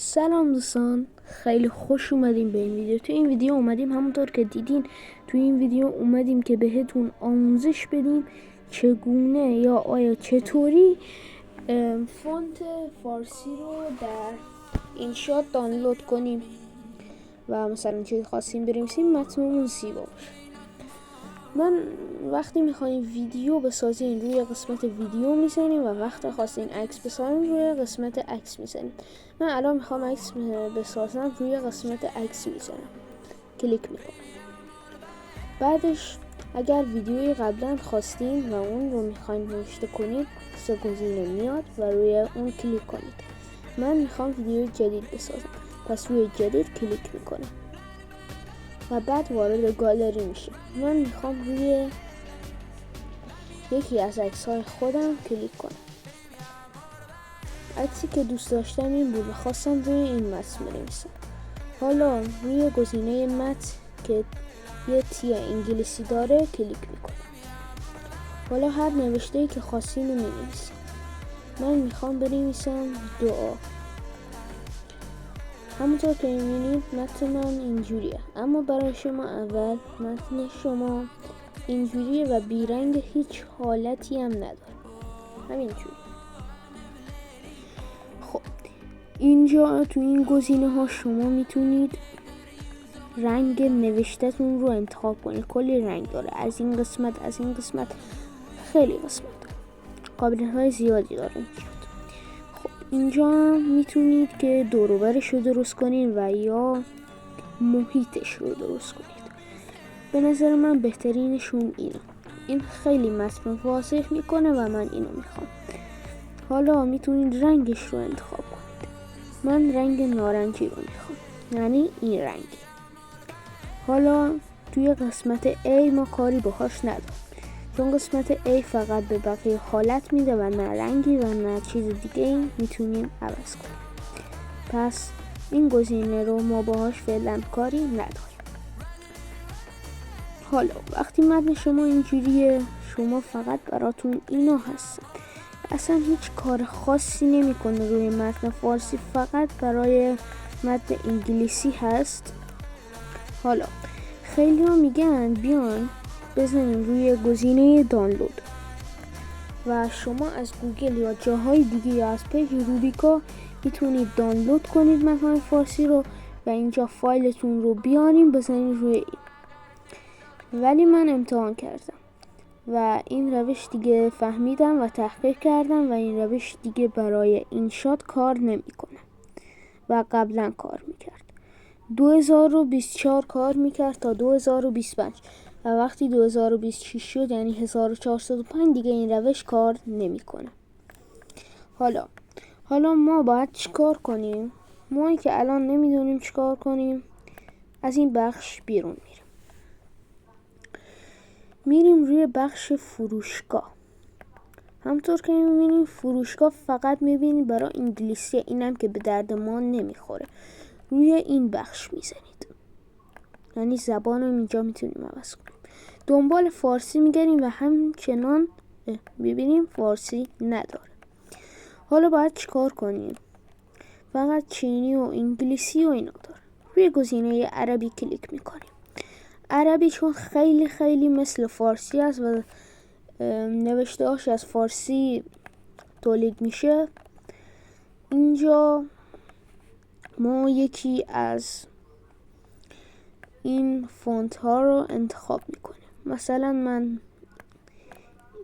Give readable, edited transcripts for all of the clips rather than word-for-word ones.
سلام دوستان، خیلی خوش اومدیم به این ویدیو. تو این ویدیو اومدیم همونطور که دیدین تو این ویدیو اومدیم که بهتون آموزش بدیم چگونه یا آیا چطوری فونت فارسی رو در اینشات دانلود کنیم و مثلا چیزی خواستیم بنویسیم متنمون زیبا باشه. من وقتی میخوایم ویدیو بسازیم روی قسمت ویدیو میزنیم و وقتی خواستین عکس بسازیم روی قسمت عکس میزنیم. من الان میخوام عکس بسازم، روی قسمت عکس میزنم، کلیک میکنم. بعدش اگر ویدیوی قبلا خواستین و اون رو میخواین نوشته کنید سه گزینه میاد و روی اون کلیک کنید. من میخوام ویدیو جدید بسازم، پس روی جدید کلیک میکنم و بعد وارد گالری میشه. من میخوام روی یکی از عکس‌های خودم کلیک کنم. عکسی که دوست داشتم این بود، خواستم روی این متن بنویسم. حالا روی گزینه متن که یه تی انگلیسی داره کلیک میکنم. حالا هر نوشته‌ای که خواستین رو می‌نویسیم. من میخوام بنویسم دعا. همونطور که می‌بینید متن من اینجوریه، اما برای شما اول متن شما اینجوریه و بیرنگ، هیچ حالتی هم نداره، همینجوری. خب اینجا تو این گزینه ها شما میتونید رنگ نوشته‌تون رو انتخاب کنید. کلی رنگ داره، از این قسمت خیلی قسمت قابلیت های زیادی داره. خب اینجا میتونید که دور و برش رو درست کنید و یا محیطش رو درست کنید. به نظر من بهترینشون اینه. این خیلی متن واضح میکنه و من اینو میخوام. حالا میتونید رنگش رو انتخاب کنید. من رنگ نارنجی رو میخوام، یعنی این رنگ. حالا توی قسمت A ما کاری باهاش نداریم، چون قسمت A فقط به بقیه حالت میده و نه رنگی و نه چیز دیگه این میتونیم عوض کنیم. پس این گزینه رو ما باهاش فعلا کاری نداریم. حالا وقتی متن شما اینجوریه، شما فقط براتون اینا هستن، اصلا هیچ کار خاصی نمیکنه روی متن فارسی، فقط برای متن انگلیسی هست. حالا خیلی ها میگن بیان بزنین روی گزینه دانلود و شما از گوگل یا جاهای دیگه یا از پیج روبیکا میتونید دانلود کنید متن فارسی رو و اینجا فایلتون رو بیارین بزنین روی این. ولی من امتحان کردم و این روش دیگه فهمیدم و تحقیق کردم و این روش دیگه برای اینشات کار نمیکنه و قبلا کار میکرد. 2024 کار میکرد تا 2025 و وقتی 2026 شد یعنی 1405 دیگه این روش کار نمیکنه. حالا ما باید چیکار کنیم؟ ما که الان نمیدونیم چیکار کنیم، از این بخش بیرون میریم روی بخش فروشگاه. همطور که میبینیم فروشگاه فقط میبینیم برای انگلیسی، اینم که به درد ما نمیخوره. روی این بخش میزنید، یعنی زبان رو اینجا میتونیم عوض کنیم. دنبال فارسی میگردیم و همچنان ببینیم فارسی نداره. حالا باید چیکار کنیم؟ فقط چینی و انگلیسی و اینا داره. روی گزینه عربی کلیک میکنیم. عربی چون خیلی خیلی مثل فارسی است و نوشته هاش از فارسی تولید میشه، اینجا ما یکی از این فونت ها رو انتخاب میکنیم. مثلا من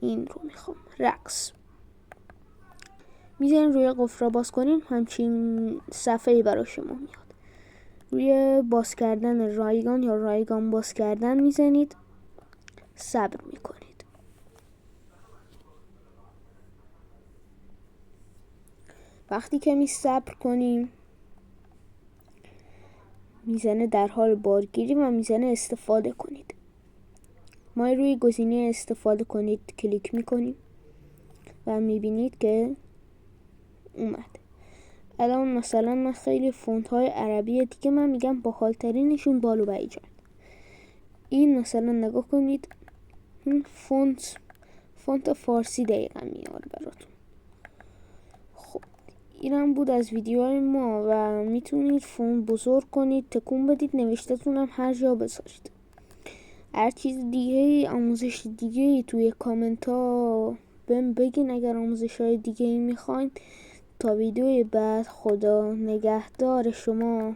این رو میخوام، رقص. میزنین روی قفل را باز کنین، همچین صفحه‌ای برای شما میاد. روی باز کردن رایگان یا رایگان باز کردن میزنید، صبر میکنید. وقتی که صبر کنیم میزنه در حال بارگیری و میزنه استفاده کنید. ما روی گزینه استفاده کنید کلیک میکنیم و میبینید که اومد. الان مثلا من خیلی فونت های عربی دیگه من میگم باحالترینشون بالو بیجان. این مثلا نگاه کنید، این فونت فارسی دقیقا میاره براتون. خب اینم بود از ویدیوهای ما و میتونید فون بزرگ کنید، تکون بدید، نوشته‌تونم هر جا بذارید. هر چیز دیگه، آموزش دیگه توی کامنت ها بهم بگین اگر آموزش های دیگه میخواین. تا ویدیوی بعد، خدا نگهدار شما.